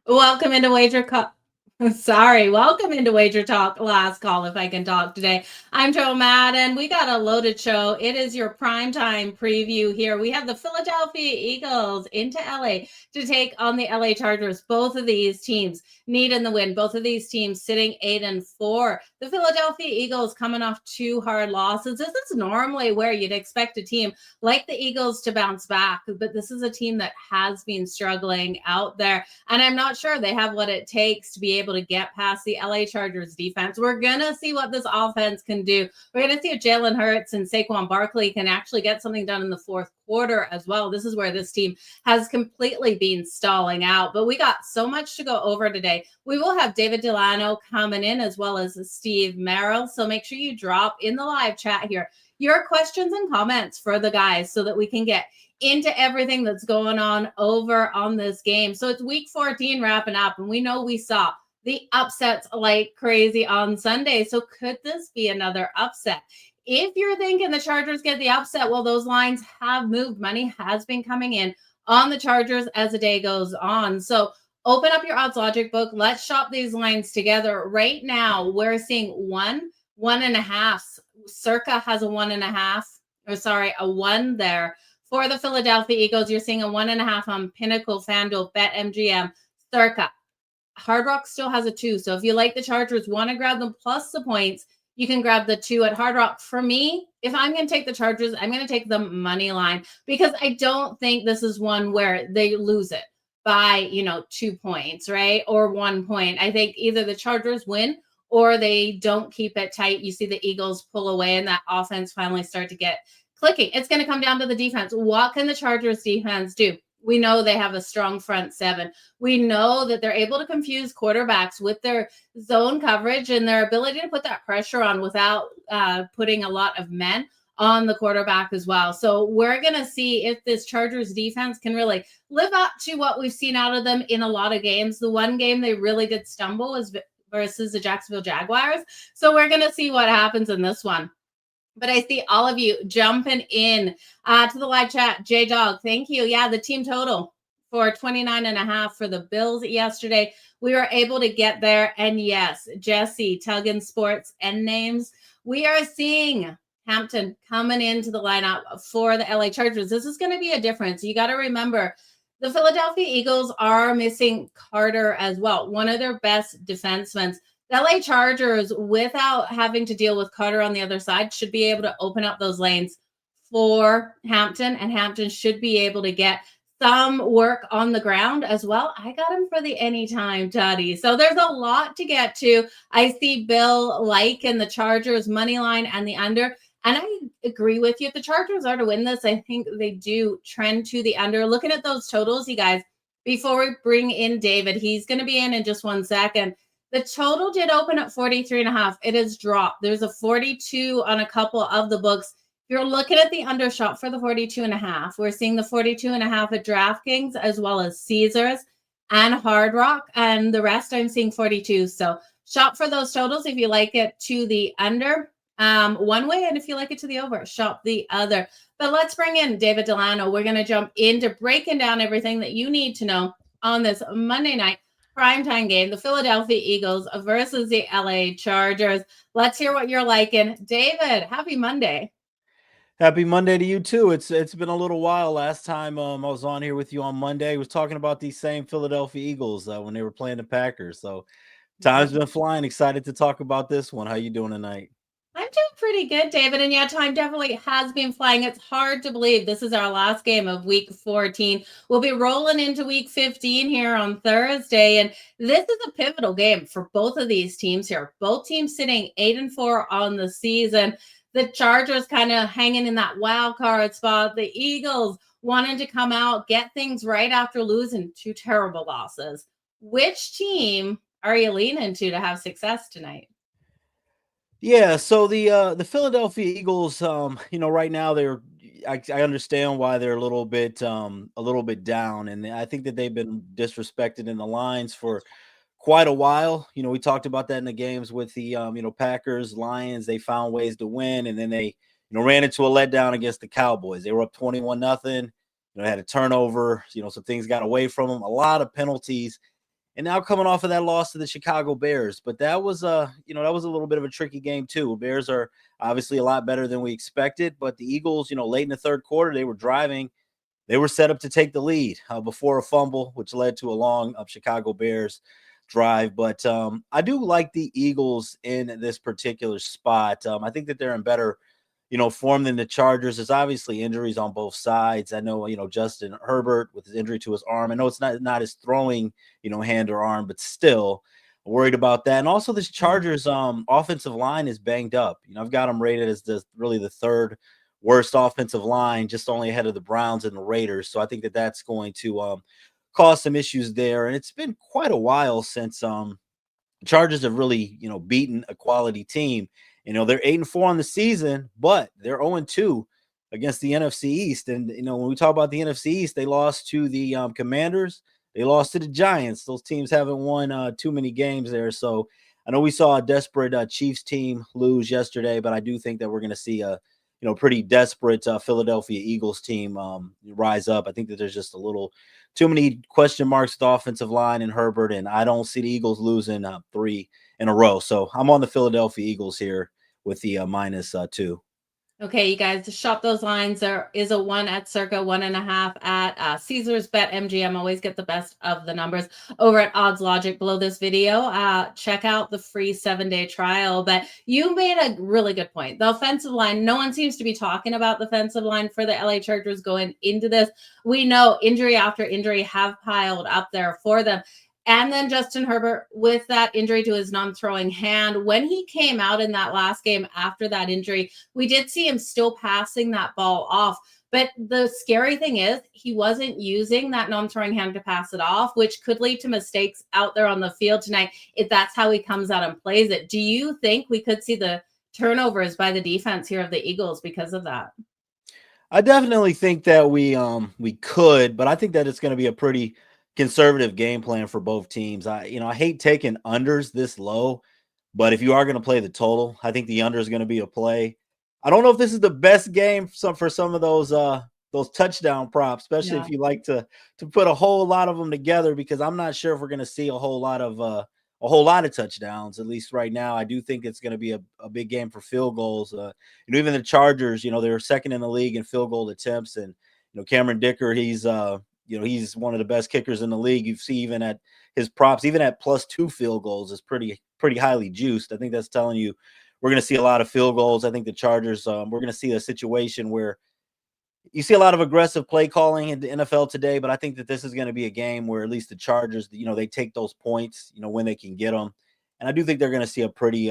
Welcome into Wager Talk. Sorry, welcome into Wager Talk. Last call if I can talk today. I'm Jo Madden. We got a loaded show. It is your primetime preview here. We have the Philadelphia Eagles into LA to take on the LA Chargers. Both of these teams needing the win. Both of these teams sitting 8-4. The Philadelphia Eagles coming off two hard losses. This is normally where you'd expect a team like the Eagles to bounce back, but this is a team that has been struggling out there. And I'm not sure they have what it takes to be able to get past the LA Chargers defense. We're going to see what this offense can do. We're going to see if Jalen Hurts and Saquon Barkley can actually get something done in the fourth quarter as well. This is where this team has completely been stalling out. But we got so much to go over today. We will have David Delano coming in as well as Steve Merrill. So make sure you drop in the live chat here your questions and comments for the guys so that we can get into everything that's going on over on this game. So it's week 14 wrapping up, and we know we saw the upsets like crazy on Sunday. So could this be another upset? If you're thinking the Chargers get the upset, well, those lines have moved. Money has been coming in on the Chargers as the day goes on. So open up your odds logic book. Let's shop these lines together. Right now, we're seeing 1.5. Circa has a 1.5, or sorry, a 1 there. For the Philadelphia Eagles, you're seeing a 1.5 on Pinnacle, FanDuel, BetMGM, Circa. Hard Rock still has a 2. So if you like the Chargers, want to grab them plus the points, you can grab the 2 at Hard Rock. For me, if I'm going to take the Chargers, I'm going to take the money line because I don't think this is one where they lose it by, 2 points, right? Or 1 point. I think either the Chargers win or they don't keep it tight. You see the Eagles pull away and that offense finally start to get clicking. It's going to come down to the defense. What can the Chargers defense do? We know they have a strong front seven. We know that they're able to confuse quarterbacks with their zone coverage and their ability to put that pressure on without putting a lot of men on the quarterback as well. So we're going to see if this Chargers defense can really live up to what we've seen out of them in a lot of games. The one game they really did stumble was versus the Jacksonville Jaguars. So we're going to see what happens in this one. But I see all of you jumping in to the live chat. J-Dog, thank you. Yeah, the team total for 29.5 for the Bills yesterday. We were able to get there. And yes, Jesse, Tuggin Sports and names. We are seeing Hampton coming into the lineup for the LA Chargers. This is going to be a difference. You got to remember, the Philadelphia Eagles are missing Carter as well, one of their best defensemen. The LA Chargers, without having to deal with Carter on the other side, should be able to open up those lanes for Hampton, and Hampton should be able to get some work on the ground as well. I got him for the anytime tutty. So there's a lot to get to. I see Bill liking the Chargers money line and the under. And I agree with you. If the Chargers are to win this, I think they do trend to the under. Looking at those totals, you guys, before we bring in David, he's going to be in just 1 second. The total did open at 43.5. It has dropped. There's a 42 on a couple of the books. If you're looking at the undershot for the 42.5, we're seeing the 42.5 at DraftKings as well as Caesars and Hard Rock. And the rest I'm seeing 42. So shop for those totals if you like it to the under one way. And if you like it to the over, shop the other. But let's bring in David Delano. We're going to jump into breaking down everything that you need to know on this Monday night primetime game, the Philadelphia Eagles versus the LA Chargers. Let's hear what you're liking. David, happy Monday. Happy Monday to you too. It's been a little while. Last time I was on here with you on Monday, I was talking about these same Philadelphia Eagles when they were playing the Packers. So time's been flying. Excited to talk about this one. How you doing tonight? I'm doing pretty good, David. And yeah, time definitely has been flying. It's hard to believe this is our last game of week 14. We'll be rolling into week 15 here on Thursday. And this is a pivotal game for both of these teams here. Both teams sitting 8-4 on the season. The Chargers kind of hanging in that wild card spot. The Eagles wanting to come out, get things right after losing 2 terrible losses. Which team are you leaning to have success tonight? Yeah, so the Philadelphia Eagles, right now I understand why they're a little bit down, and I think that they've been disrespected in the lines for quite a while. We talked about that in the games with the Packers, Lions. They found ways to win, and then they ran into a letdown against the Cowboys. They were up 21-0. Had a turnover. Some things got away from them. A lot of penalties. and now coming off of that loss to the Chicago Bears. But that was that was a little bit of a tricky game too. Bears are obviously a lot better than we expected, but the Eagles, late in the third quarter, they were driving. They were set up to take the lead before a fumble, which led to a long Chicago Bears drive. But I do like the Eagles in this particular spot. I think that they're in better, form than the Chargers. There's obviously injuries on both sides. I know, Justin Herbert with his injury to his arm. I know it's not his throwing, hand or arm, but still worried about that. And also this Chargers offensive line is banged up. I've got them rated as really the third worst offensive line, just only ahead of the Browns and the Raiders. So I think that that's going to cause some issues there. And it's been quite a while since Chargers have really, beaten a quality team. They're 8-4 on the season, but they're 0-2 against the NFC East. And, when we talk about the NFC East, they lost to the Commanders. They lost to the Giants. Those teams haven't won too many games there. So I know we saw a desperate Chiefs team lose yesterday, but I do think that we're going to see a pretty desperate Philadelphia Eagles team rise up. I think that there's just a little too many question marks with the offensive line and Herbert, and I don't see the Eagles losing 3 in a row. So I'm on the Philadelphia Eagles here with the -2. Okay, you guys, to shop those lines, there is a 1 at circa 1.5 at Caesars Bet MGM. Always get the best of the numbers over at Odds Logic below this video. Check out the free 7-day trial. But you made a really good point. The offensive line, no one seems to be talking about the offensive line for the LA Chargers going into this. We know injury after injury have piled up there for them. And then Justin Herbert with that injury to his non-throwing hand. When he came out in that last game after that injury, we did see him still passing that ball off. But the scary thing is he wasn't using that non-throwing hand to pass it off, which could lead to mistakes out there on the field tonight if that's how he comes out and plays it. Do you think we could see the turnovers by the defense here of the Eagles because of that? I definitely think that we could, but I think that it's going to be a pretty conservative game plan for both teams. I hate taking unders this low, but if you are going to play the total, I think the under is going to be a play. I don't know if this is the best game for some of those touchdown props, especially if you like to put a whole lot of them together, because I'm not sure if we're going to see a whole lot of touchdowns. At least right now, I do think it's going to be a big game for field goals. Even the Chargers, they're second in the league in field goal attempts, and Cameron Dicker, he's one of the best kickers in the league. You see, even at his props, even at +2 field goals, is pretty highly juiced. I think that's telling you we're going to see a lot of field goals. I think the Chargers, we're going to see a situation where you see a lot of aggressive play calling in the NFL today, but I think that this is going to be a game where at least the Chargers, they take those points, when they can get them. And I do think they're going to see a pretty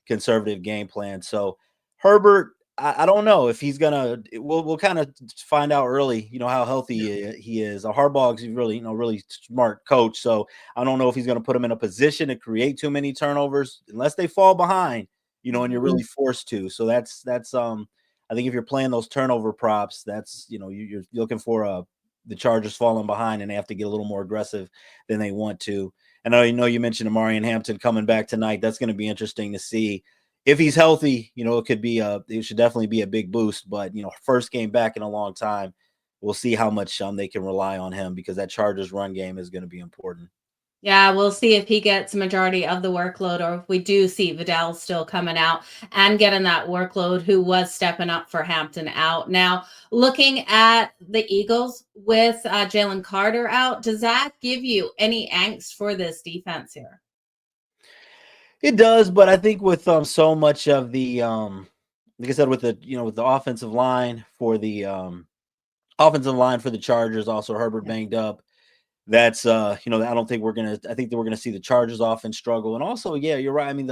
conservative game plan. So Herbert, I don't know if he's going to, we'll kind of find out early, how healthy he is. Harbaugh's really, really smart coach. So I don't know if he's going to put him in a position to create too many turnovers unless they fall behind, and you're really forced to. So that's I think if you're playing those turnover props, that's, you're looking for the Chargers falling behind and they have to get a little more aggressive than they want to. And I know you mentioned Amari and Hampton coming back tonight. That's going to be interesting to see if he's healthy. It should definitely be a big boost. But first game back in a long time, we'll see how much they can rely on him, because that Chargers run game is going to be important. Yeah, we'll see if he gets majority of the workload, or if we do see Vidal still coming out and getting that workload, who was stepping up for Hampton out. Now, looking at the Eagles with Jalen Carter out, does that give you any angst for this defense here? It does, but I think with so much of the like I said, with the offensive line for the Chargers, also Herbert banged up. That's I don't think I think that we're gonna see the Chargers offense struggle. And also, yeah, you're right. I mean,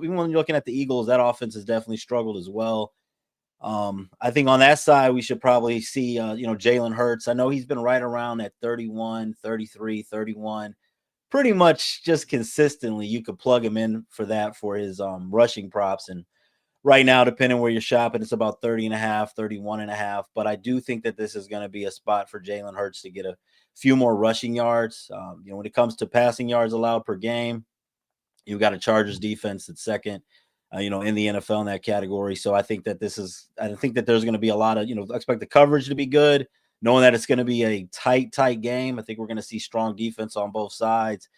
even when you're looking at the Eagles, that offense has definitely struggled as well. I think on that side, we should probably see Jalen Hurts. I know he's been right around at 31, 33, 31. Pretty much just consistently. You could plug him in for his rushing props. And right now, depending where you're shopping, it's about 30.5, 31.5. But I do think that this is going to be a spot for Jalen Hurts to get a few more rushing yards. When it comes to passing yards allowed per game, you've got a Chargers defense that's second, in the NFL in that category. So I think that there's going to be a lot of, expect the coverage to be good, knowing that it's going to be a tight game. I think we're going to see strong defense on both sides.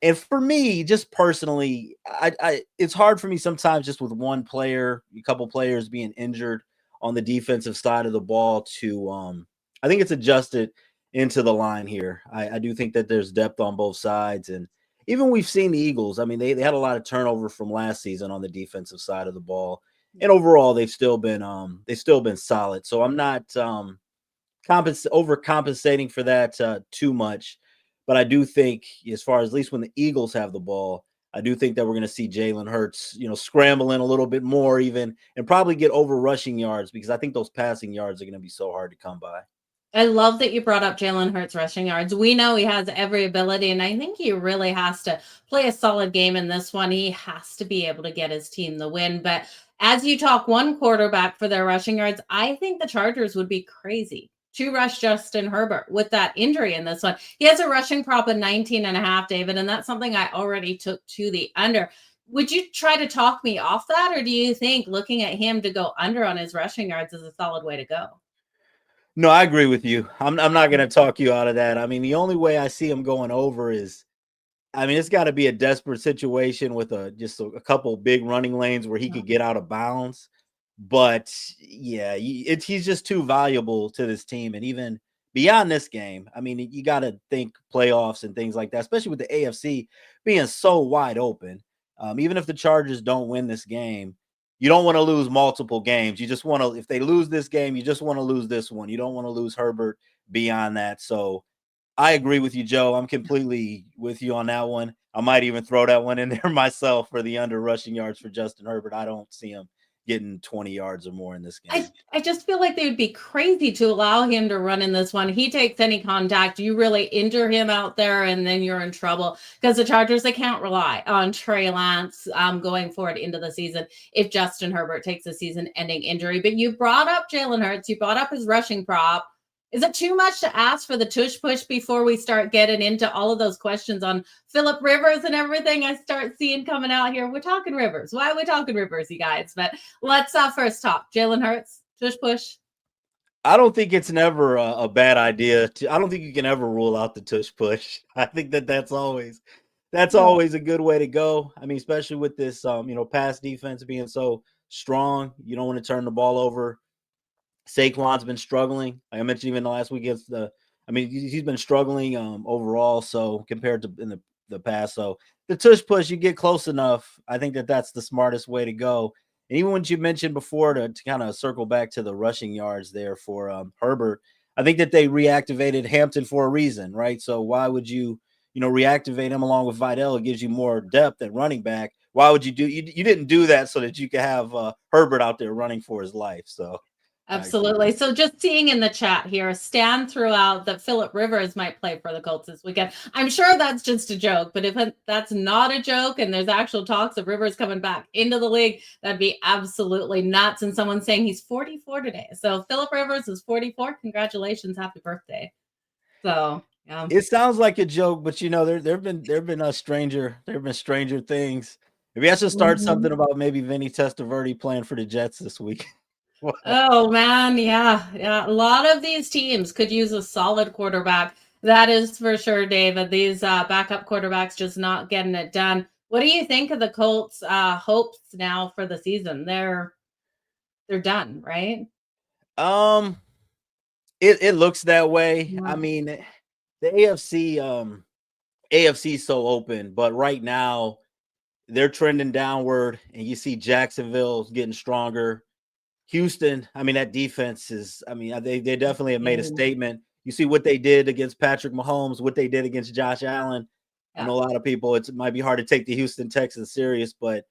And for me, just personally, I it's hard for me sometimes just with one player, a couple players being injured on the defensive side of the ball to I think it's adjusted into the line here. I do think that there's depth on both sides. And even we've seen the Eagles. I mean, they had a lot of turnover from last season on the defensive side of the ball. And overall they've still been solid. So I'm not overcompensating for that too much. But I do think, as far as at least when the Eagles have the ball, I do think that we're going to see Jalen Hurts, scrambling a little bit more, even, and probably get over rushing yards because I think those passing yards are going to be so hard to come by. I love that you brought up Jalen Hurts rushing yards. We know he has every ability, and I think he really has to play a solid game in this one. He has to be able to get his team the win. But as you talk one quarterback for their rushing yards, I think the Chargers would be crazy to rush Justin Herbert with that injury in this one. He has a rushing prop of 19.5, David, and that's something I already took to the under. Would you try to talk me off that, or do you think looking at him to go under on his rushing yards is a solid way to go? No, I agree with you. I'm not going to talk you out of that. I mean, the only way I see him going over is, I mean, it's got to be a desperate situation with a couple big running lanes where he could get out of bounds. But yeah, he's just too valuable to this team. And even beyond this game, I mean, you got to think playoffs and things like that, especially with the AFC being so wide open. Even if the Chargers don't win this game, you don't want to lose multiple games. You just want to, if they lose this game, you just want to lose this one. You don't want to lose Herbert beyond that. So I agree with you, Joe. I'm completely with you on that one. I might even throw that one in there myself for the under rushing yards for Justin Herbert. I don't see him getting 20 yards or more in this game. I just feel like they would be crazy to allow him to run in this one. He takes any contact, you really injure him out there, and then you're in trouble because the Chargers, they can't rely on Trey Lance going forward into the season if Justin Herbert takes a season-ending injury. But you brought up Jalen Hurts. You brought up his rushing prop. Is it too much to ask for the tush push before we start getting into all of those questions on Philip Rivers and everything I start seeing coming out here? We're talking Rivers. Why are we talking Rivers, you guys? But let's first talk Jalen Hurts, tush push. I don't think it's never a bad idea. I don't think you can ever rule out the tush push. I think that's always a good way to go. I mean, especially with this, pass defense being so strong, you don't want to turn the ball over. Saquon's been struggling. Like I mentioned even the last week against he's been struggling overall. So compared to in the past, so the tush push, you get close enough. I think that's the smartest way to go. And even what you mentioned before to kind of circle back to the rushing yards there for Herbert, I think that they reactivated Hampton for a reason, right? So why would you reactivate him along with Vidal? It gives you more depth at running back. Why would you do? You didn't do that so that you could have Herbert out there running for his life. So. Absolutely. So just seeing in the chat here, Stan threw out that Philip Rivers might play for the Colts this weekend. I'm sure that's just a joke, but if that's not a joke and there's actual talks of Rivers coming back into the league, that'd be absolutely nuts. And someone's saying he's 44 today. So Philip Rivers is 44. Congratulations. Happy birthday. So yeah. It sounds like a joke, but there've been stranger things. Maybe I should start something about maybe Vinny Testaverde playing for the Jets this week. Oh man, yeah. A lot of these teams could use a solid quarterback. That is for sure, David. These backup quarterbacks just not getting it done. What do you think of the Colts' hopes now for the season? They're done, right? Um, it looks that way. Yeah. I mean, the AFC is so open, but right now they're trending downward, and you see Jacksonville's getting stronger. Houston, I mean, that defense is, I mean, they definitely have made a statement. You see what they did against Patrick Mahomes, what they did against Josh Allen. I know a lot of people, it might be hard to take the Houston Texans serious, but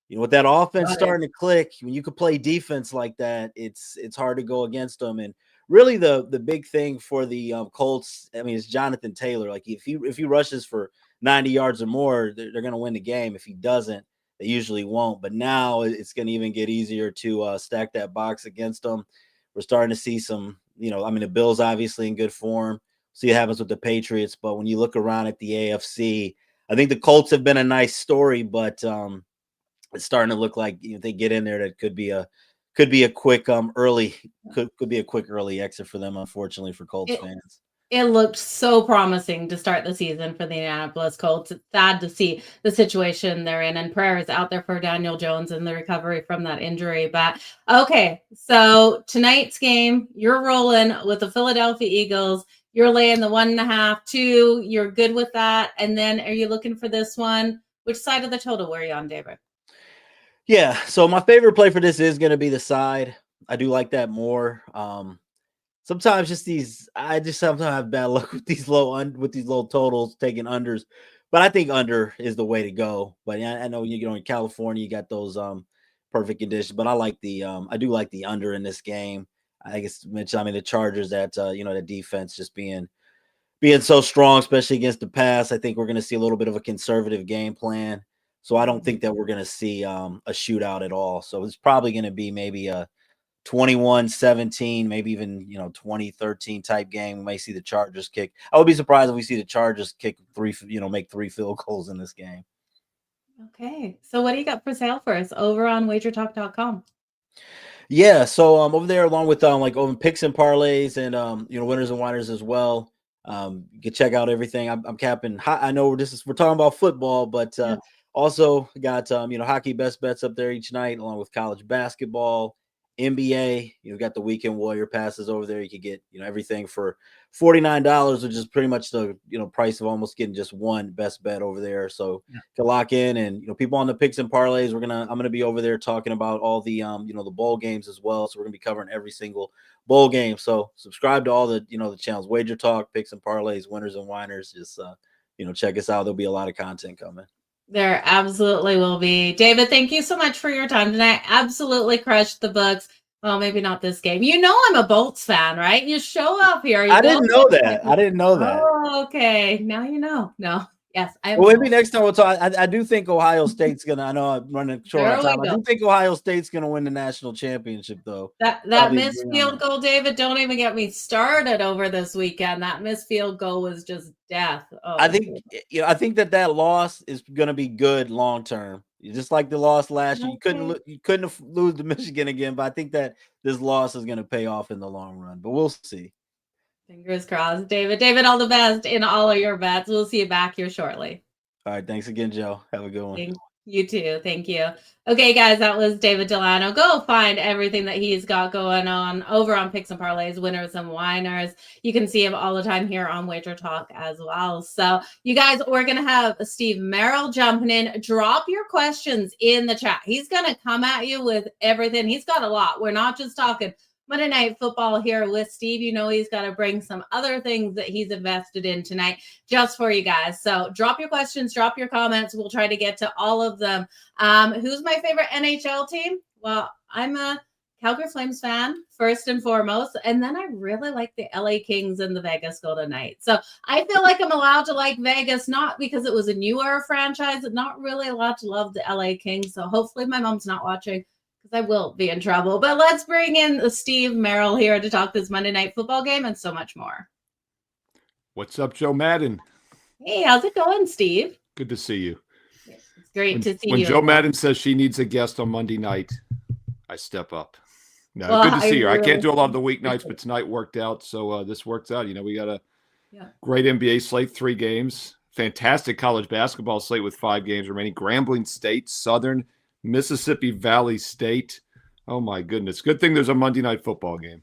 with that offense starting to click, when you could play defense like that, it's hard to go against them. And really, the big thing for the Colts, I mean, is Jonathan Taylor. Like if he rushes for 90 yards or more, they're going to win the game. If he doesn't, they usually won't. But now it's going to even get easier to stack that box against them. We're starting to see some, I mean, the Bills obviously in good form. See what happens with the Patriots. But when you look around at the AFC, I think the Colts have been a nice story, but it's starting to look like if they get in there, that could be a quick early exit for them, unfortunately, for Colts fans. It looked so promising to start the season for the Indianapolis Colts. It's sad to see the situation they're in, and prayers out there for Daniel Jones and the recovery from that injury. But okay, so tonight's game, you're rolling with the Philadelphia Eagles. You're laying the 1.5, 2. You're good with that. And then are you looking for this one? Which side of the total were you on, David? Yeah, so my favorite play for this is going to be the side. I do like that more. Sometimes I just sometimes have bad luck with these low totals taking unders, but I think under is the way to go. But I know in California you got those perfect conditions, but I do like the under in this game. I guess the Chargers the defense just being so strong, especially against the pass. I think we're going to see a little bit of a conservative game plan. So I don't think that we're going to see a shootout at all. So it's probably going to be maybe a 21-17, maybe even 20-13 type game. We may see the Chargers kick. I would be surprised if we see the Chargers kick make 3 field goals in this game. Okay. So what do you got for sale for us over on WagerTalk.com? Yeah, so over there, along with over picks and parlays and winners and whiners as well. You can check out everything. I'm capping. I know we're talking about football, but also got hockey best bets up there each night, along with college basketball, NBA. Got the weekend warrior passes over there. You could get everything for $49, which is pretty much the price of almost getting just one best bet over there. So you can lock in, and people on the picks and parlays. I'm gonna be over there talking about all the the bowl games as well. So we're gonna be covering every single bowl game. So subscribe to all the the channels: Wager Talk, Picks and Parlays, Winners and Whiners. Just check us out. There'll be a lot of content coming. There absolutely will be. David, thank you so much for your time tonight. Absolutely crushed the books. Well, maybe not this game. I'm a Bolts fan, right? You show up here. I didn't know that. Oh, okay. Now you know. No. Yes, I am. Well, maybe next time we'll talk. I do think Ohio State's gonna. I know I'm running short on time. I do think Ohio State's gonna win the national championship, though. That missed field goal, David. Don't even get me started over this weekend. That missed field goal was just death. Oh, I think that loss is gonna be good long term. Just like the loss last year, you couldn't lose to Michigan again. But I think that this loss is gonna pay off in the long run. But we'll see. Fingers crossed, David. David, all the best in all of your bets. We'll see you back here shortly. All right. Thanks again, Joe. Have a good one. You too. Thank you. Okay, guys, that was David Delano. Go find everything that he's got going on over on Picks and Parlays, Winners and Whiners. You can see him all the time here on Wager Talk as well. So you guys, we're going to have Steve Merrill jumping in. Drop your questions in the chat. He's going to come at you with everything. He's got a lot. We're not just talking Monday Night Football here with Steve. He's got to bring some other things that he's invested in tonight just for you guys. So drop your questions, drop your comments. We'll try to get to all of them. Who's my favorite NHL team? Well, I'm a Calgary Flames fan, first and foremost. And then I really like the LA Kings and the Vegas Golden Knights. So I feel like I'm allowed to like Vegas, not because it was a newer franchise, not really allowed to love the LA Kings. So hopefully my mom's not watching, because I will be in trouble. But let's bring in Steve Merrill here to talk this Monday Night Football game and so much more. What's up, Jo Madden? Hey, how's it going, Steve? Good to see you. It's great to see you. When Jo Madden says she needs a guest on Monday night, I step up. No, good to see her. I can't do a lot of the weeknights, but tonight worked out. So this works out. We got a great NBA slate, 3 games. Fantastic college basketball slate with 5 games remaining. Grambling State, Southern, Mississippi Valley State. Oh, my goodness. Good thing there's a Monday Night Football game.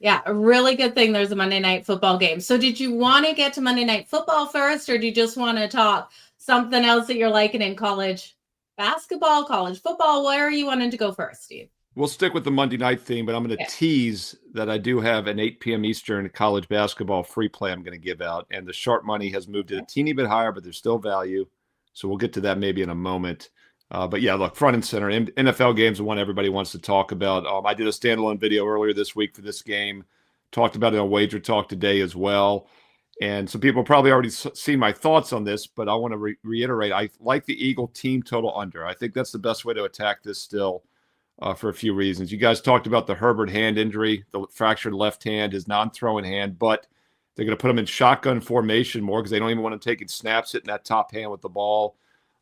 Yeah, a really good thing there's a Monday Night Football game. So did you want to get to Monday Night Football first, or do you just want to talk something else that you're liking in college basketball, college football? Where are you wanting to go first, Steve? We'll stick with the Monday night theme, but I'm going to tease that I do have an 8 p.m. Eastern college basketball free play I'm going to give out, and the sharp money has moved it a teeny bit higher, but there's still value. So we'll get to that maybe in a moment. But yeah, look, front and center, NFL games are one everybody wants to talk about. I did a standalone video earlier this week for this game, talked about it on Wager Talk today as well. And some people probably already seen my thoughts on this, but I want to reiterate, I like the Eagle team total under. I think that's the best way to attack this still for a few reasons. You guys talked about the Herbert hand injury, the fractured left hand, his non-throwing hand, but they're going to put him in shotgun formation more because they don't even want him taking snaps, hitting that top hand with the ball.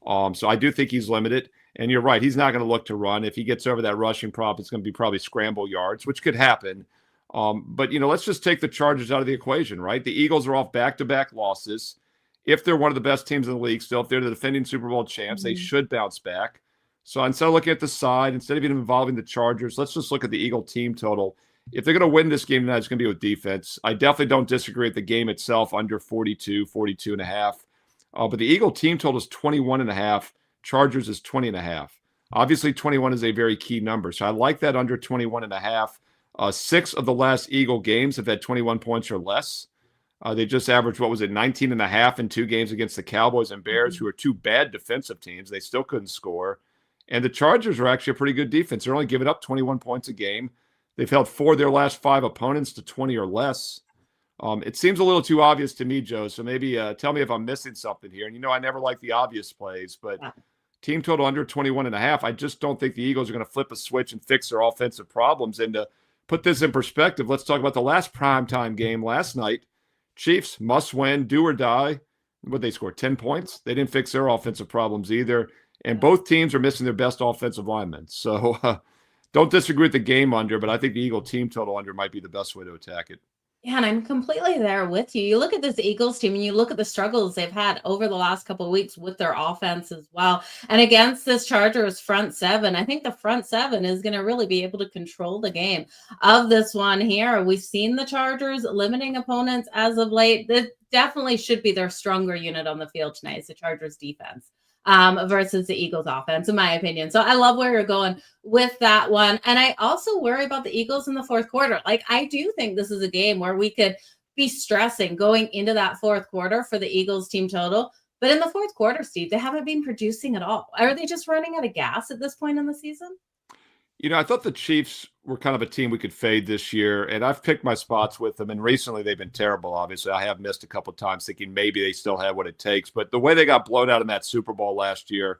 So I do think he's limited. And you're right, he's not going to look to run. If he gets over that rushing prop, it's going to be probably scramble yards, which could happen. But, let's just take the Chargers out of the equation, right? The Eagles are off back-to-back losses. If they're one of the best teams in the league still, if they're the defending Super Bowl champs, they should bounce back. So instead of looking at the side, instead of even involving the Chargers, let's just look at the Eagle team total. If they're going to win this game tonight, it's going to be with defense. I definitely don't disagree with the game itself, under 42, 42 and a half. But the Eagle team total is 21 and a half. Chargers is 20 and a half. Obviously, 21 is a very key number. So I like that under 21 and a half. 6 of the last Eagle games have had 21 points or less. They just averaged, 19 and a half in 2 games against the Cowboys and Bears, who are 2 bad defensive teams. They still couldn't score. And the Chargers are actually a pretty good defense. They're only giving up 21 points a game. They've held 4 of their last 5 opponents to 20 or less. It seems a little too obvious to me, Joe, so maybe tell me if I'm missing something here. And I never like the obvious plays, but team total under 21 and a half, I just don't think the Eagles are going to flip a switch and fix their offensive problems. And to put this in perspective, let's talk about the last primetime game last night. Chiefs must win, do or die. What they scored 10 points. They didn't fix their offensive problems either. And both teams are missing their best offensive linemen. So don't disagree with the game under, but I think the Eagle team total under might be the best way to attack it. Yeah, and I'm completely there with you. You look at this Eagles team and you look at the struggles they've had over the last couple of weeks with their offense as well. And against this Chargers front 7, I think the front 7 is going to really be able to control the game of this one here. We've seen the Chargers limiting opponents as of late. That definitely should be their stronger unit on the field tonight, is the Chargers defense versus the Eagles offense, in my opinion. So I love where you're going with that one. And I also worry about the Eagles in the fourth quarter. Like, I do think this is a game where we could be stressing going into that fourth quarter for the Eagles team total. But in the fourth quarter, Steve, they haven't been producing at all. Are they just running out of gas at this point in the season? I thought the Chiefs were kind of a team we could fade this year, and I've picked my spots with them, and recently they've been terrible, obviously. I have missed a couple of times thinking maybe they still have what it takes, but the way they got blown out in that Super Bowl last year,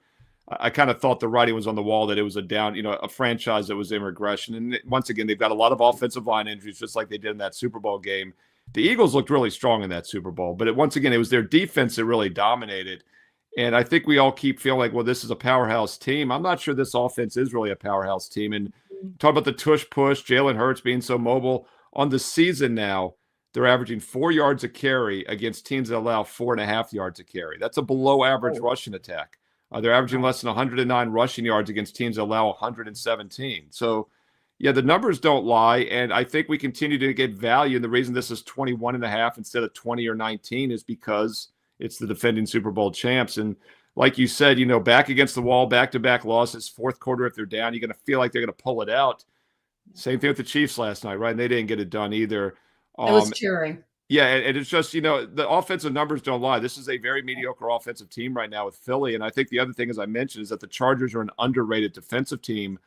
I kind of thought the writing was on the wall that it was a franchise that was in regression. And once again, they've got a lot of offensive line injuries, just like they did in that Super Bowl game. The Eagles looked really strong in that Super Bowl, but once again, it was their defense that really dominated. And I think we all keep feeling like, well, this is a powerhouse team. I'm not sure this offense is really a powerhouse team. And talk about the tush push, Jalen Hurts being so mobile. On the season now, they're averaging 4 yards a carry against teams that allow 4.5 yards a carry. That's a below average rushing attack. They're averaging less than 109 rushing yards against teams that allow 117. So, yeah, the numbers don't lie. And I think we continue to get value. And the reason this is 21 and a half instead of 20 or 19 is because it's the defending Super Bowl champs. And like you said, back against the wall, back-to-back losses, fourth quarter, if they're down, you're going to feel like they're going to pull it out. Same thing with the Chiefs last night, right? And they didn't get it done either. It was cheering. Yeah, and it's just, the offensive numbers don't lie. This is a very mediocre offensive team right now with Philly. And I think the other thing, as I mentioned, is that the Chargers are an underrated defensive team.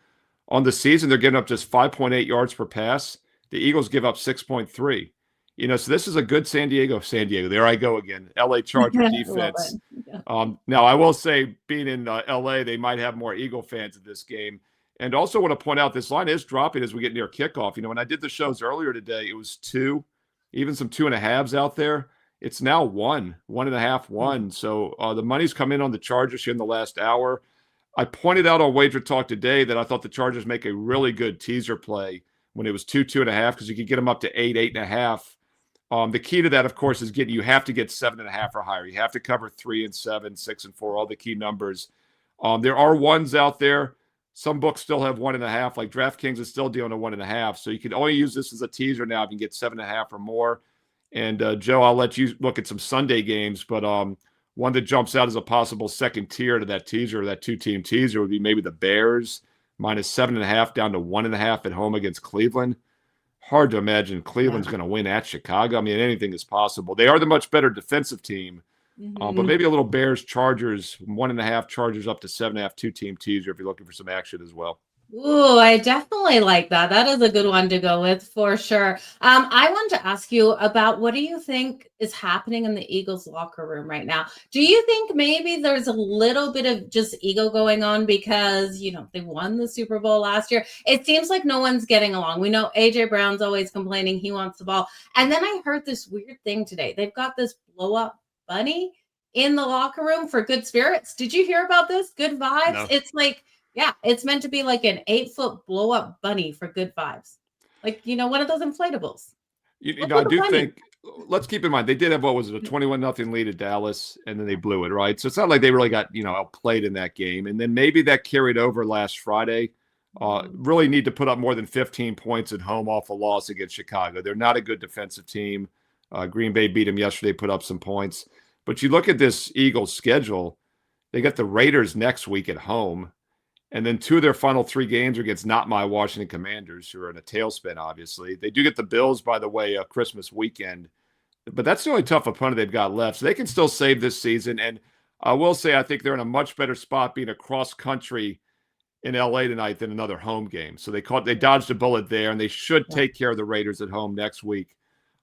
On the season, they're giving up just 5.8 yards per pass. The Eagles give up 6.3. So this is a good San Diego. There I go again. LA Charger defense. Yeah. Now, I will say, being in LA, they might have more Eagle fans at this game. And also want to point out, this line is dropping as we get near kickoff. When I did the shows earlier today, it was 2, even some 2.5s out there. It's now 1, 1.5, 1. So the money's come in on the Chargers here in the last hour. I pointed out on WagerTalk today that I thought the Chargers make a really good teaser play when it was 2, 2.5, because you could get them up to 8, 8.5. The key to that, of course, is you have to get 7.5 or higher. You have to cover 3 and 7, 6 and 4, all the key numbers. There are ones out there. Some books still have 1.5. Like DraftKings is still dealing a 1.5. So you can only use this as a teaser now if you can get 7.5 or more. And Joe, I'll let you look at some Sunday games, but one that jumps out as a possible second tier to that teaser, that 2-team teaser, would be maybe the Bears minus 7.5 down to 1.5 at home against Cleveland. Hard to imagine Cleveland's going to win at Chicago. I mean, anything is possible. They are the much better defensive team, but maybe a little Bears, Chargers, 1.5 Chargers up to 7.5, 2-team teaser if you're looking for some action as well. Ooh, I definitely like that. That is a good one to go with for sure. I wanted to ask you about, what do you think is happening in the Eagles locker room right now? Do you think maybe there's a little bit of just ego going on because, they won the Super Bowl last year? It seems like no one's getting along. We know AJ Brown's always complaining he wants the ball. And then I heard this weird thing today. They've got this blow up bunny in the locker room for good spirits. Did you hear about this? Good vibes. No. It's like, yeah, it's meant to be like an 8-foot blow-up bunny for good vibes. Like, one of those inflatables. I do think, let's keep in mind, they did have, what was it, a 21-0 lead at Dallas, and then they blew it, right? So it's not like they really got, outplayed in that game. And then maybe that carried over last Friday. Really need to put up more than 15 points at home off a loss against Chicago. They're not a good defensive team. Green Bay beat them yesterday, put up some points. But you look at this Eagles schedule, they got the Raiders next week at home. And then 2 of their final 3 games are against not my Washington Commanders, who are in a tailspin, obviously. They do get the Bills, by the way, Christmas weekend. But that's the only tough opponent they've got left. So they can still save this season. And I will say I think they're in a much better spot being across country in LA tonight than another home game. So they dodged a bullet there, and they should take care of the Raiders at home next week.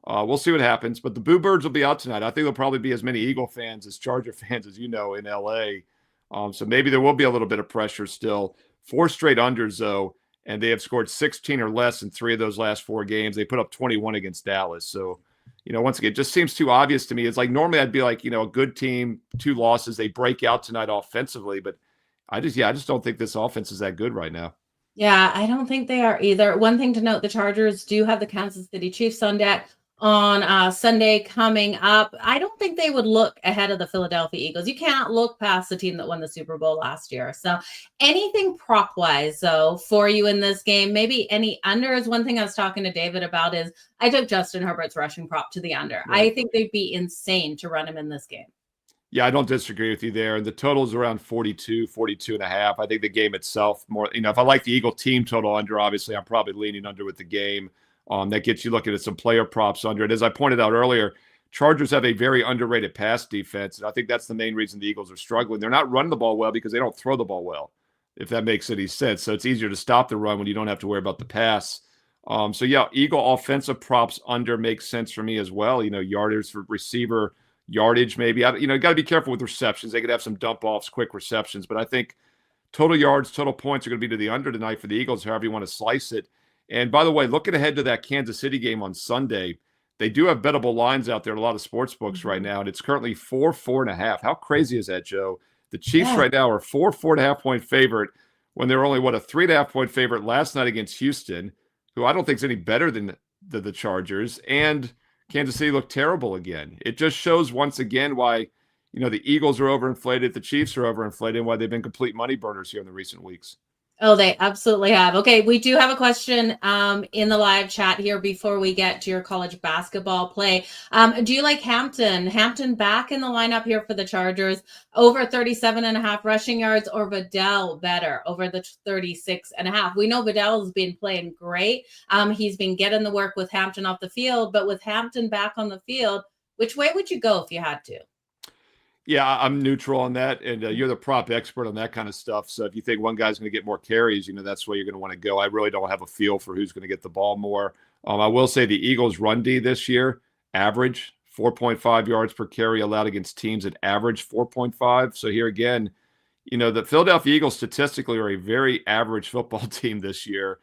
We'll see what happens. But the Boo Birds will be out tonight. I think there'll probably be as many Eagle fans as Charger fans, as you know, in LA. So maybe there will be a little bit of pressure still. 4 straight unders, though, and they have scored 16 or less in 3 of those last 4 games. They put up 21 against Dallas. So, once again, it just seems too obvious to me. It's like normally I'd be like, a good team, 2 losses, they break out tonight offensively. But I just don't think this offense is that good right now. Yeah, I don't think they are either. One thing to note, the Chargers do have the Kansas City Chiefs on deck on Sunday coming up. I don't think they would look ahead of the Philadelphia Eagles. You can't look past the team that won the Super Bowl last year. So anything prop-wise, though, for you in this game, maybe any unders. One thing I was talking to David about is I took Justin Herbert's rushing prop to the under. Right. I think they'd be insane to run him in this game. Yeah, I don't disagree with you there. And the total is around 42 and a half. I think the game itself more, if I like the Eagle team total under, obviously I'm probably leaning under with the game. That gets you looking at some player props under it. As I pointed out earlier, Chargers have a very underrated pass defense. And I think that's the main reason the Eagles are struggling. They're not running the ball well because they don't throw the ball well, if that makes any sense. So it's easier to stop the run when you don't have to worry about the pass. So yeah, Eagle offensive props under makes sense for me as well. Yardage for receiver yardage, maybe. Got to be careful with receptions. They could have some dump offs, quick receptions, but I think total yards, total points are going to be to the under tonight for the Eagles, however you want to slice it. And by the way, looking ahead to that Kansas City game on Sunday, they do have bettable lines out there in a lot of sports books right now, and it's currently 4.5. How crazy is that, Joe? The Chiefs right now are 4.5 point favorite when they're only, a 3.5 point favorite last night against Houston, who I don't think is any better than the Chargers, and Kansas City looked terrible again. It just shows once again why, the Eagles are overinflated, the Chiefs are overinflated, and why they've been complete money burners here in the recent weeks. Oh, they absolutely have. Okay, we do have a question in the live chat here before we get to your college basketball play. Do you like Hampton? Hampton back in the lineup here for the Chargers, over 37.5 rushing yards, or Vidal better over the 36.5? We know Vidal's been playing great. He's been getting the work with Hampton off the field, but with Hampton back on the field, which way would you go if you had to? Yeah, I'm neutral on that, and you're the prop expert on that kind of stuff. So if you think one guy's going to get more carries, that's where you're going to want to go. I really don't have a feel for who's going to get the ball more. I will say the Eagles' run D this year, average 4.5 yards per carry allowed against teams that average 4.5. So here again, the Philadelphia Eagles statistically are a very average football team this year.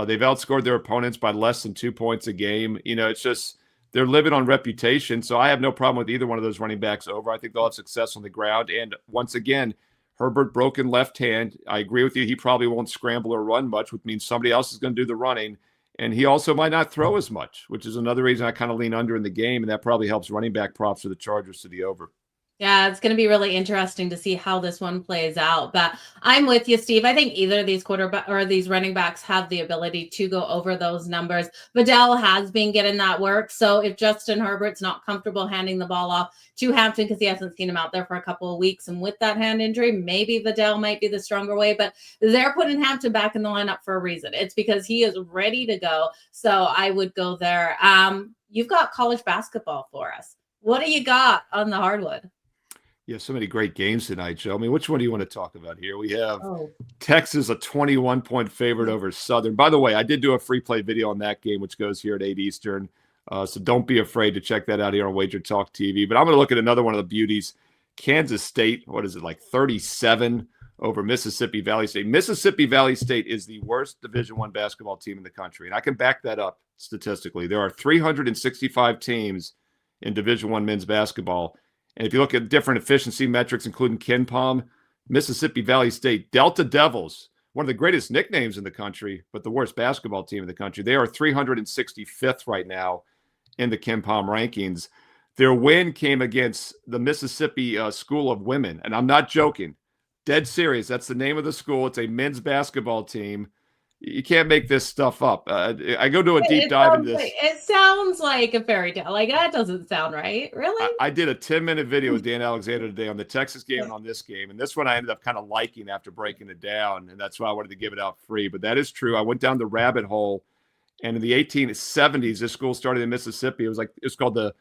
They've outscored their opponents by less than 2 points a game. It's just they're living on reputation. So I have no problem with either one of those running backs over. I think they'll have success on the ground. And once again, Herbert broken left hand. I agree with you. He probably won't scramble or run much, which means somebody else is going to do the running. And he also might not throw as much, which is another reason I kind of lean under in the game. And that probably helps running back props for the Chargers to the over. Yeah, it's going to be really interesting to see how this one plays out. But I'm with you, Steve. I think either of these quarterback or these running backs have the ability to go over those numbers. Vidal has been getting that work. So if Justin Herbert's not comfortable handing the ball off to Hampton because he hasn't seen him out there for a couple of weeks, and with that hand injury, maybe Vidal might be the stronger way. But they're putting Hampton back in the lineup for a reason. It's because he is ready to go. So I would go there. You've got college basketball for us. What do you got on the hardwood? You have so many great games tonight, Joe. Which one do you want to talk about here? We have Texas, a 21-point favorite over Southern. By the way, I did do a free play video on that game, which goes here at 8 Eastern. So don't be afraid to check that out here on WagerTalk TV. But I'm going to look at another one of the beauties. Kansas State, 37 over Mississippi Valley State. Mississippi Valley State is the worst Division I basketball team in the country. And I can back that up statistically. There are 365 teams in Division I men's basketball. And if you look at different efficiency metrics, including KenPom, Mississippi Valley State, Delta Devils one of the greatest nicknames in the country, but the worst basketball team in the country. They are 365th right now in the KenPom rankings. Their win came against the Mississippi School of Women, and I'm not joking. Dead serious. That's the name of the school. It's a men's basketball team. You can't make this stuff up. I go to a deep dive into this. It sounds like a fairy tale. Like, that doesn't sound right. Really? I did a 10-minute video with Dan Alexander today on the Texas game and on this game. And this one I ended up kind of liking after breaking it down. And that's why I wanted to give it out free. But that is true. I went down the rabbit hole. And in the 1870s, this school started in Mississippi. It's called the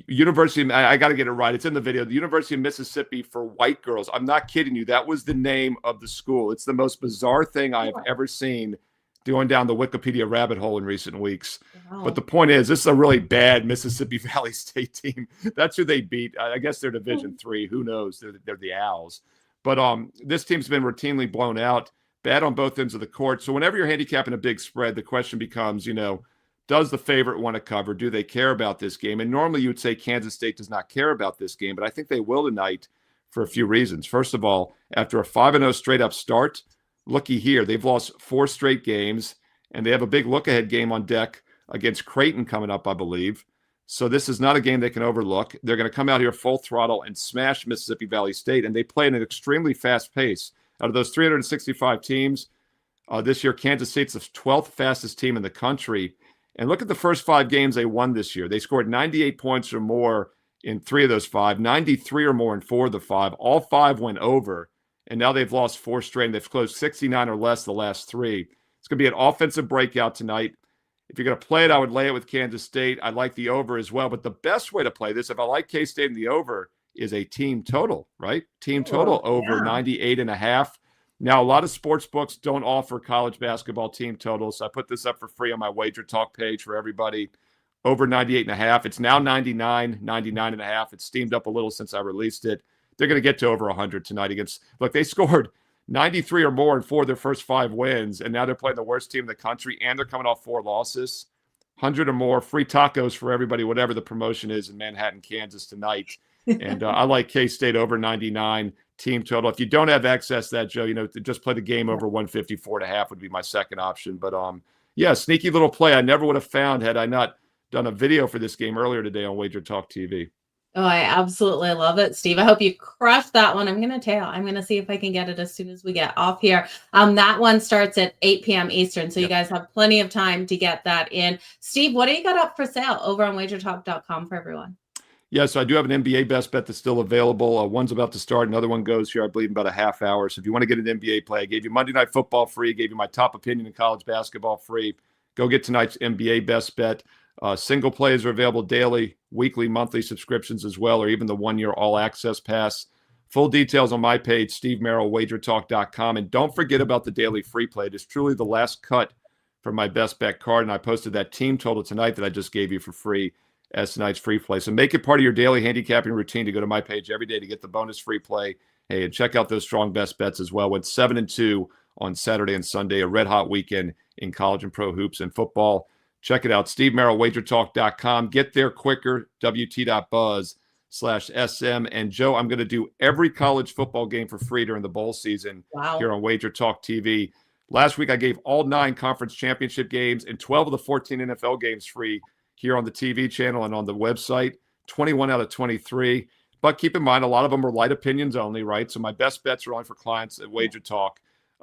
University. I got to get it right. It's in the video. The University of Mississippi for White Girls. I'm not kidding you. That was the name of the school. It's the most bizarre thing I have ever seen going down the Wikipedia rabbit hole in recent weeks. Wow. But the point is, this is a really bad Mississippi Valley State team. That's who they beat. I guess they're Division III. Who knows? They're the Owls. But this team's been routinely blown out. Bad on both ends of the court. So whenever you're handicapping a big spread, the question becomes, does the favorite want to cover? Do they care about this game? And normally you would say Kansas State does not care about this game, but I think they will tonight for a few reasons. First of all, after a 5-0 straight-up start, looky here, they've lost 4 straight games, and they have a big look-ahead game on deck against Creighton coming up, I believe. So this is not a game they can overlook. They're going to come out here full throttle and smash Mississippi Valley State, and they play at an extremely fast pace. Out of those 365 teams, this year, Kansas State's the 12th fastest team in the country. And look at the first 5 games they won this year. They scored 98 points or more in 3 of those 5, 93 or more in 4 of the 5. All 5 went over, and now they've lost 4 straight, and they've closed 69 or less the last 3. It's going to be an offensive breakout tonight. If you're going to play it, I would lay it with Kansas State. I like the over as well. But the best way to play this, if I like K-State in the over, is a team total, right? Team total over 98.5. Now, a lot of sports books don't offer college basketball team totals. So I put this up for free on my WagerTalk page for everybody. Over 98.5. It's now 99, 99.5. It's steamed up a little since I released it. They're going to get to over 100 tonight against – look, they scored 93 or more in 4 of their first 5 wins, and now they're playing the worst team in the country, and they're coming off 4 losses. 100 or more, free tacos for everybody, whatever the promotion is in Manhattan, Kansas tonight. And I like K-State over 99 team total. If you don't have access to that, Joe, to just play the game over 154.5 would be my second option. But yeah, sneaky little play I never would have found had I not done a video for this game earlier today on WagerTalk TV. Oh, I absolutely love it, Steve. I hope you crush that one. I'm going to see if I can get it as soon as we get off here. That one starts at 8 p.m. Eastern, so you guys have plenty of time to get that in. Steve, what do you got up for sale over on WagerTalk.com for everyone? Yeah, so I do have an NBA best bet that's still available. One's about to start. Another one goes here, I believe, in about a half hour. So if you want to get an NBA play, I gave you Monday Night Football free, gave you my top opinion in college basketball free. Go get tonight's NBA best bet. Single plays are available daily, weekly, monthly subscriptions as well, or even the 1-year all-access pass. Full details on my page, Steve Merrill, WagerTalk.com. And don't forget about the daily free play. It is truly the last cut for my best bet card, and I posted that team total tonight that I just gave you for free as tonight's free play. So make it part of your daily handicapping routine to go to my page every day to get the bonus free play. Hey, and check out those strong best bets as well. Went 7-2 on Saturday and Sunday, a red-hot weekend in college and pro hoops and football. Check it out, Steve Merrill, WagerTalk.com. Get there quicker, WT.buzz/SM. And Joe, I'm going to do every college football game for free during the bowl season here on WagerTalk TV. Last week, I gave all 9 conference championship games and 12 of the 14 NFL games free here on the TV channel and on the website, 21 out of 23. But keep in mind, a lot of them are light opinions only, right? So my best bets are only for clients at WagerTalk.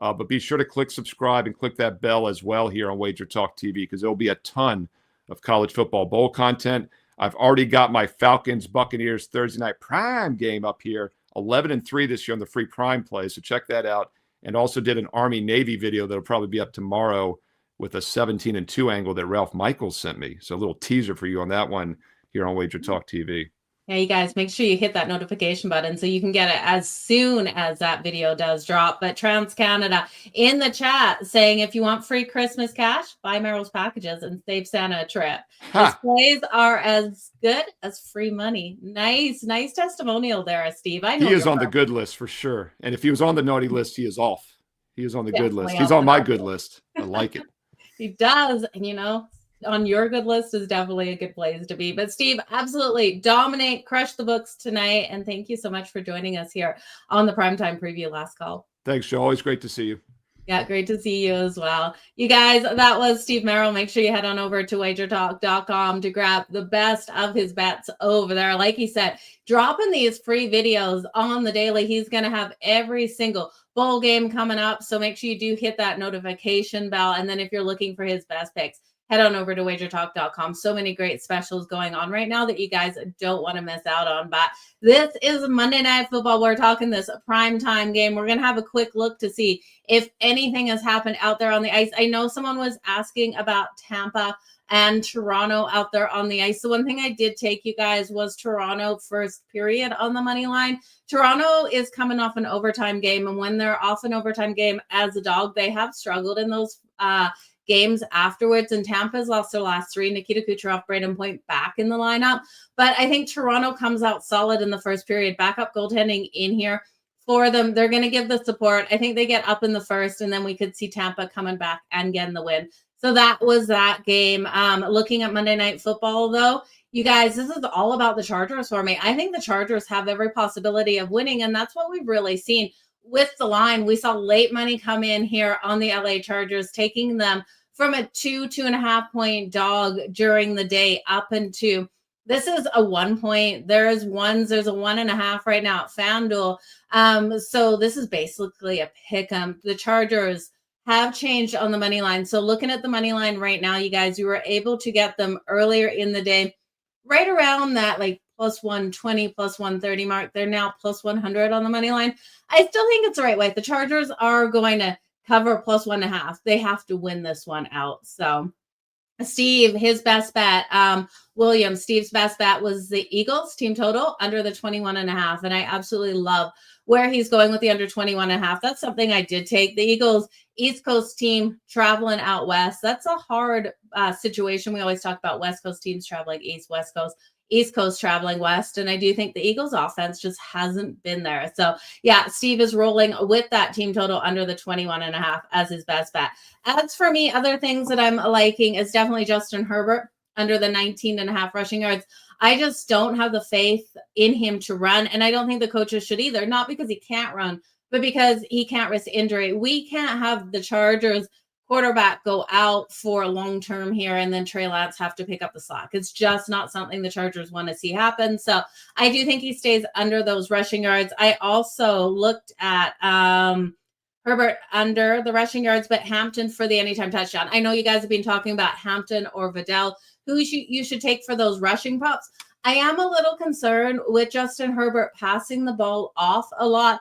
But be sure to click subscribe and click that bell as well here on WagerTalk TV because there will be a ton of college football bowl content. I've already got my Falcons-Buccaneers Thursday night prime game up here, 11-3 this year on the free prime play. So check that out. And also did an Army-Navy video that will probably be up tomorrow with a 17-2 angle that Ralph Michaels sent me. So a little teaser for you on that one here on WagerTalk TV. Yeah, you guys, make sure you hit that notification button so you can get it as soon as that video does drop. But TransCanada in the chat saying if you want free Christmas cash, buy Merrill's packages and save Santa a trip. His plays are as good as free money. Nice testimonial there, Steve. I know he is on the good list for sure. And if he was on the naughty list, he is off. He is on the good list. He's on my good list. I like it. He does. And on your good list is definitely a good place to be. But Steve, absolutely dominate, crush the books tonight. And thank you so much for joining us here on the Primetime Preview Last Call. Thanks, Joe. Always great to see you. Yeah, great to see you as well. You guys, that was Steve Merrill. Make sure you head on over to WagerTalk.com to grab the best of his bets over there. Like he said, dropping these free videos on the daily. He's going to have every single bowl game coming up. So make sure you do hit that notification bell. And then if you're looking for his best picks, head on over to WagerTalk.com. So many great specials going on right now that you guys don't want to miss out on. But this is Monday Night Football. We're talking this primetime game. We're going to have a quick look to see if anything has happened out there on the ice. I know someone was asking about Tampa and Toronto out there on the ice. The one thing I did take, you guys, was Toronto first period on the money line. Toronto is coming off an overtime game, and when they're off an overtime game as a dog, they have struggled in those games afterwards, and Tampa's lost their last 3. Nikita Kucherov, Braden Point back in the lineup. But I think Toronto comes out solid in the first period. Backup goaltending in here for them. They're going to give the support. I think they get up in the first, and then we could see Tampa coming back and getting the win. So that was that game. Looking at Monday Night Football, though, you guys, this is all about the Chargers for me. I think the Chargers have every possibility of winning, and that's what we've really seen with the line. We saw late money come in here on the LA Chargers, taking them from a 2.5 point dog during the day up into, this is a 1 point. There's a 1.5 right now at FanDuel. So this is basically a pick 'em. The Chargers have changed on the money line. So looking at the money line right now, you guys, you were able to get them earlier in the day, right around that like plus 120, plus 130 mark. They're now plus 100 on the money line. I still think it's the right way. The Chargers are going to cover plus 1.5. They have to win this one out. So Steve, his best bet, Steve's best bet was the Eagles team total under the 21.5. And I absolutely love where he's going with the under 21.5. That's something I did take. The Eagles East Coast team traveling out west. That's a hard situation. We always talk about West Coast teams traveling east, West Coast traveling west. And I do think the Eagles offense just hasn't been there. So yeah, Steve is rolling with that team total under the 21.5 as his best bet. As for me, other things that I'm liking is definitely Justin Herbert under the 19.5 rushing yards. I just don't have the faith in him to run. And I don't think the coaches should either, not because he can't run, but because he can't risk injury. We can't have the Chargers quarterback go out for long-term here and then Trey Lance have to pick up the slack. It's just not something the Chargers want to see happen. So I do think he stays under those rushing yards. I also looked at Herbert under the rushing yards, but Hampton for the anytime touchdown. I know you guys have been talking about Hampton or Vidal, who you should take for those rushing props. I am a little concerned with Justin Herbert passing the ball off a lot.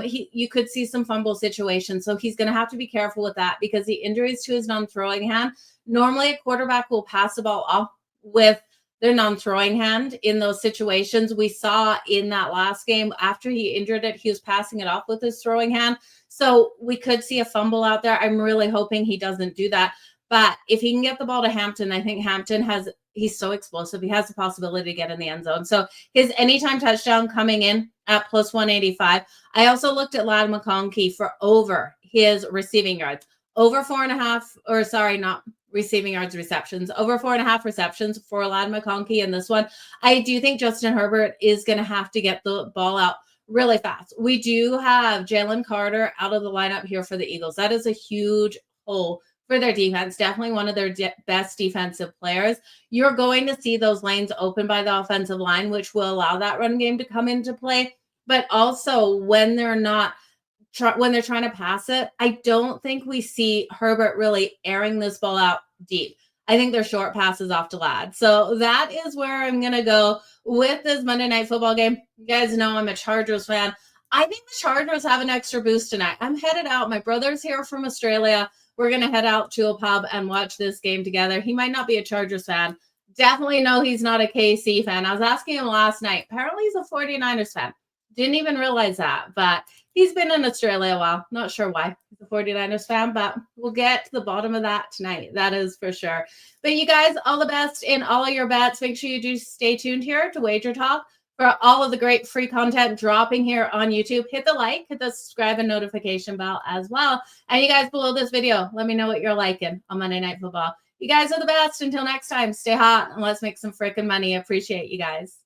You could see some fumble situations, so he's going to have to be careful with that because the injuries to his non-throwing hand. Normally, a quarterback will pass the ball off with their non-throwing hand in those situations. We saw in that last game after he injured it, he was passing it off with his throwing hand. So we could see a fumble out there. I'm really hoping he doesn't do that. But if he can get the ball to Hampton, I think Hampton he's so explosive. He has the possibility to get in the end zone. So his anytime touchdown coming in at plus 185. I also looked at Ladd McConkey for over his receiving yards. Over 4.5, or sorry, not receiving yards, receptions. Over 4.5 receptions for Ladd McConkey in this one. I do think Justin Herbert is going to have to get the ball out really fast. We do have Jalen Carter out of the lineup here for the Eagles. That is a huge hole for their defense, definitely one of their best defensive players. You're going to see those lanes open by the offensive line, which will allow that run game to come into play. But also when they're trying to pass it, I don't think we see Herbert really airing this ball out deep. I think they're short passes off to Ladd. So that is where I'm going to go with this Monday Night Football game. You guys know I'm a Chargers fan. I think the Chargers have an extra boost tonight. I'm headed out. My brother's here from Australia. We're going to head out to a pub and watch this game together. He might not be a Chargers fan. Definitely know he's not a KC fan. I was asking him last night. Apparently he's a 49ers fan. Didn't even realize that. But he's been in Australia a while. Not sure why he's a 49ers fan, but we'll get to the bottom of that tonight. That is for sure. But you guys, all the best in all of your bets. Make sure you do stay tuned here to WagerTalk for all of the great free content dropping here on YouTube. Hit the like, hit the subscribe and notification bell as well. And you guys below this video, let me know what you're liking on Monday Night Football. You guys are the best. Until next time, stay hot and let's make some freaking money. Appreciate you guys.